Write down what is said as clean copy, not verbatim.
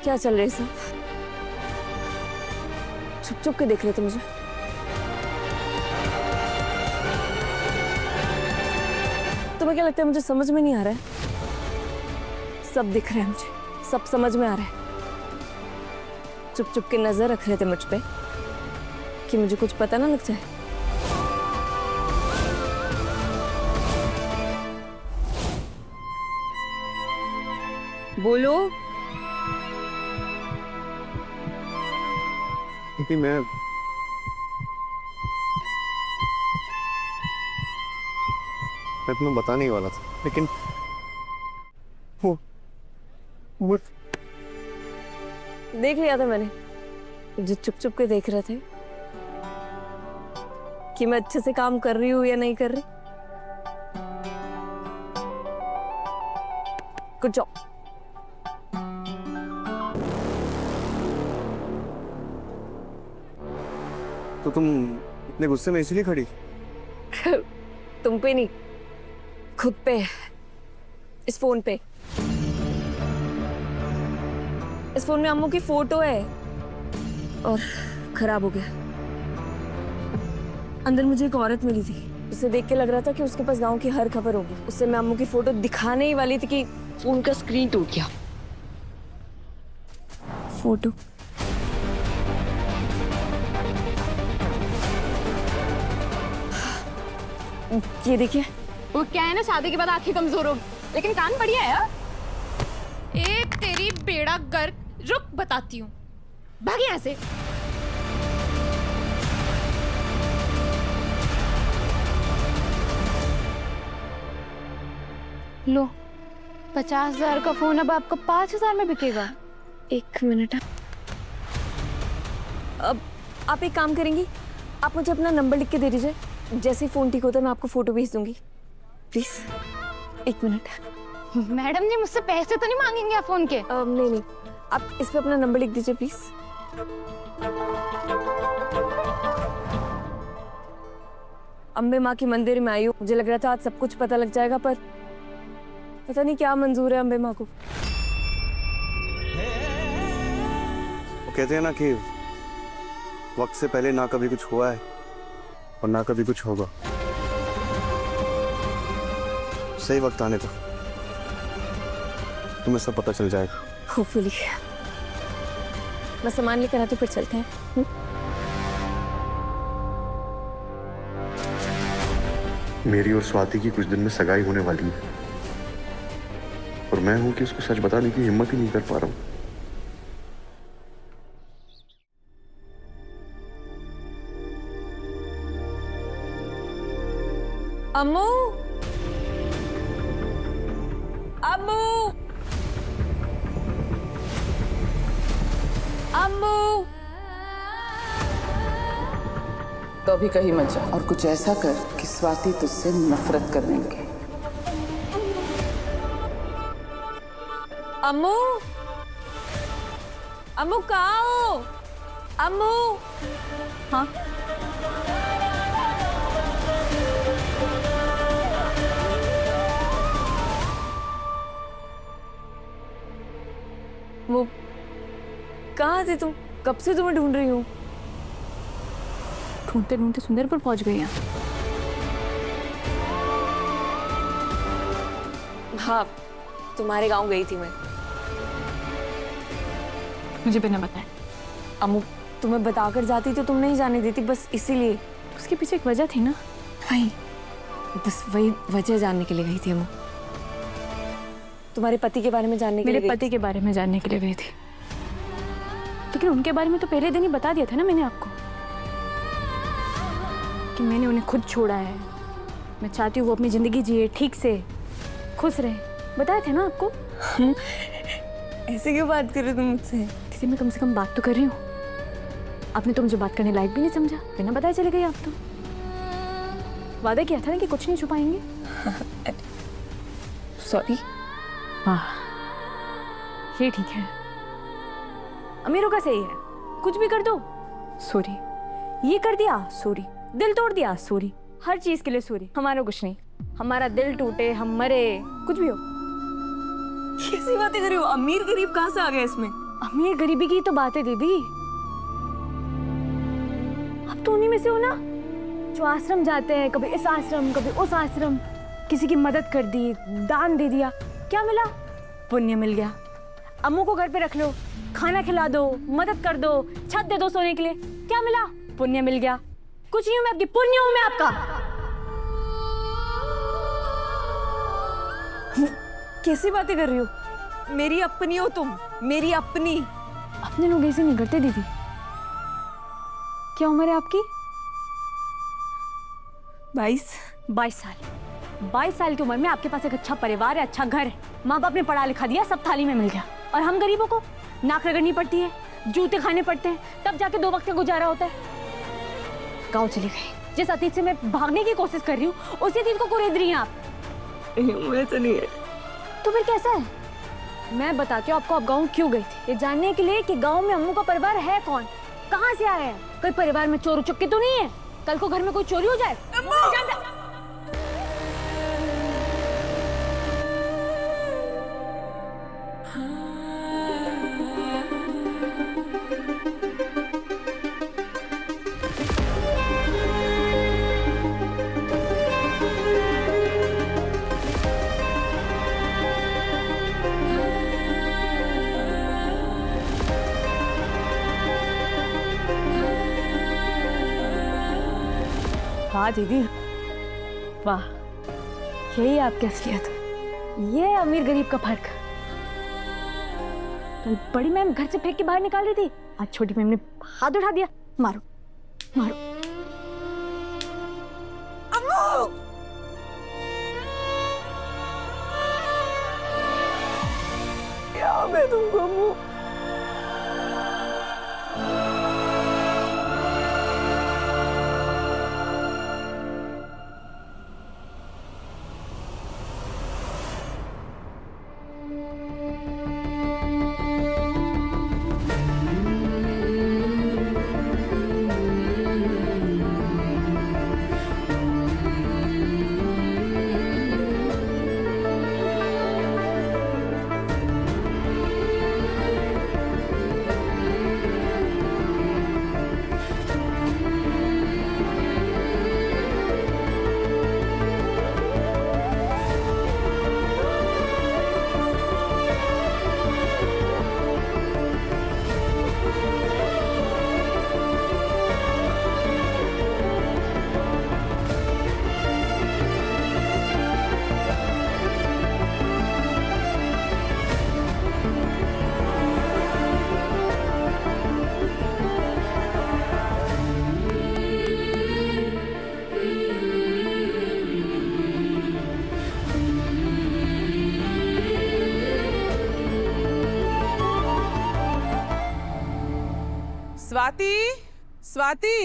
क्या चल रहा है सब? छुप छुप के देख रहे थे मुझे। तुम्हें क्या लगता है मुझे समझ में नहीं आ रहा है? सब दिख रहा है मुझे, सब समझ में आ रहा है। चुप चुप के नजर रख रहे थे मुझ पे कि मुझे कुछ पता ना लग जाए। बोलो। क्योंकि मैं तुम्हें बताने ही वाला था, लेकिन वो देख लिया था मैंने, जो चुप चुप के देख रहे थे कि मैं अच्छे से काम कर रही हूँ या नहीं कर रही। Good job. तो तुम इतने गुस्से में इसलिए खड़ी? तुम पे नहीं, खुद पे, इस फोन पे। इस फोन में अम्मू की फोटो है और खराब हो गया। अंदर मुझे एक औरत मिली थी, उसे देख के लग रहा था कि उसके पास गांव की हर खबर होगी। उससे मैं अम्मू की फोटो दिखाने ही वाली थी कि फोन का स्क्रीन टूट गया। फोटो ये देखिए। वो क्या है ना, शादी के बाद आंखें कमजोर होगी, लेकिन कान बढ़िया है यार। ए तेरी बेड़ा गर्क, रुक बताती हूँ, भाग यहाँ से। लो 50,000 का फोन अब आपका 5,000 में बिकेगा। एक मिनट। अब आप एक काम करेंगी, आप मुझे अपना नंबर लिख के दे दीजिए। जैसे ही फोन ठीक होता है मैं आपको फोटो भेज दूंगी। प्लीज एक मिनट। मैडम जी मुझसे पैसे तो नहीं मांगेंगे आप फोन के? नहीं नहीं, आप इस पे अपना नंबर लिख दीजिए प्लीज। अम्बे माँ के मंदिर में आई हूँ, मुझे लग रहा था आज सब कुछ पता लग जाएगा, पर पता नहीं क्या मंजूर है अम्बे माँ को। वो कहते हैं ना कि वक्त से पहले ना कभी कुछ हुआ है और ना कभी कुछ होगा। सही वक्त आने तो तुम्हें सब पता चल जाएगा। होपफुली। मैं सामान लेकर आती हूँ, फिर चलते हैं। मेरी और स्वाति की कुछ दिन में सगाई होने वाली है और मैं हूं कि उसको सच बताने की हिम्मत ही नहीं कर पा रहा हूं। अम्मू, अम्मू, अम्मू। तो अभी कहीं मत जा और कुछ ऐसा कर कि स्वाति तुझसे नफरत करने लगे। अम्मू, अम्मू कहाँ हो? अम्मू। हाँ वो कहाँ थे तुम? कब से तुम्हें ढूंढ रही हूँ। ढूंढते ढूंढते सुंदरपुर पहुंच गई हैं। हाँ, तुम्हारे गांव गई थी मैं। मुझे बिना बताए। अम्मू, तुम्हें बताकर जाती तो तुम नहीं जाने देती, बस इसीलिए। उसके पीछे एक वजह थी ना। वही, बस वही वजह जानने के लिए गई थी अम्मू। तुम्हारे पति के बारे में जानने के लिए। मेरे पति के बारे में जानने के लिए गई थी, लेकिन उनके बारे में तो पहले दिन ही बता दिया था ना मैंने आपको कि मैंने उन्हें खुद छोड़ा है। मैं चाहती हूँ वो अपनी जिंदगी जिए, ठीक से खुश रहे। बताया थे ना आपको। ऐसे क्यों बात कर रहे हो तुम मुझसे? दीदी मैं कम से कम बात तो कर रही हूँ। आपने तो मुझे बात करने लायक भी नहीं समझा, बिना बताए चले गए आप तो। वादा किया था ना कि कुछ नहीं छुपाएंगे। सॉरी। वाह, ये ठीक है। अमीरों का सही है, कुछ भी कर दो सॉरी, ये कर दिया सॉरी, दिल तोड़ दिया सॉरी, हर चीज के लिए सॉरी। हमारा कुछ नहीं, हमारा दिल टूटे, हम मरे, कुछ भी हो। कैसी बातें कर रही हो? अमीर गरीब कहाँ से आ गया इसमें? अमीर गरीबी की तो बात है दीदी। अब तो उन्हीं में से हो ना जो आश्रम जाते हैं, कभी इस आश्रम कभी उस आश्रम, किसी की मदद कर दी, दान दे दिया, क्या मिला? पुण्य मिल गया। अम्मू को घर पे रख लो, खाना खिला दो, मदद कर दो, छत दे दो सोने के लिए, क्या मिला? पुण्य मिल गया। कुछ नहीं हूं मैं आपकी, पुण्य हूं मैं आपका। कैसी बातें कर रही हो? मेरी अपनी हो तुम, मेरी अपनी। अपने लोग ऐसे नहीं करते दीदी। क्या उम्र है आपकी? 22 साल। 22 साल की उम्र में आपके पास एक अच्छा परिवार है, अच्छा घर है, माँ बाप ने पढ़ा लिखा दिया, सब थाली में मिल गया। और हम गरीबों को नाक रगड़नी पड़ती है, जूते खाने पड़ते हैं, तब जाके 2 वक्त का गुजारा होता है। गाँव चली गई। जिस अतीत से मैं भागने की कोशिश कर रही हूँ, उसी अतीत को कुरेद रही हैं आप। ऐसा नहीं है। तो फिर कैसा है? मैं बताती हूँ आपको, आप गाँव क्यों गई थी, ये जानने के लिए कि गाँव में अम्मू का परिवार है कौन, कहाँ से आया है, कोई परिवार में चोर उचक्के तो नहीं है, कल को घर में कोई चोरी हो जाए। वाह दीदी वाह, यही है आपकी असलियत, ये है अमीर गरीब का फर्क। तो बड़ी मैम घर से फेंक के बाहर निकाल रही थी, आज छोटी मैम ने हाथ उठा दिया, मारो मारो। अम्मू! क्या मैं तुमको अम्मू? स्वाति, स्वाति,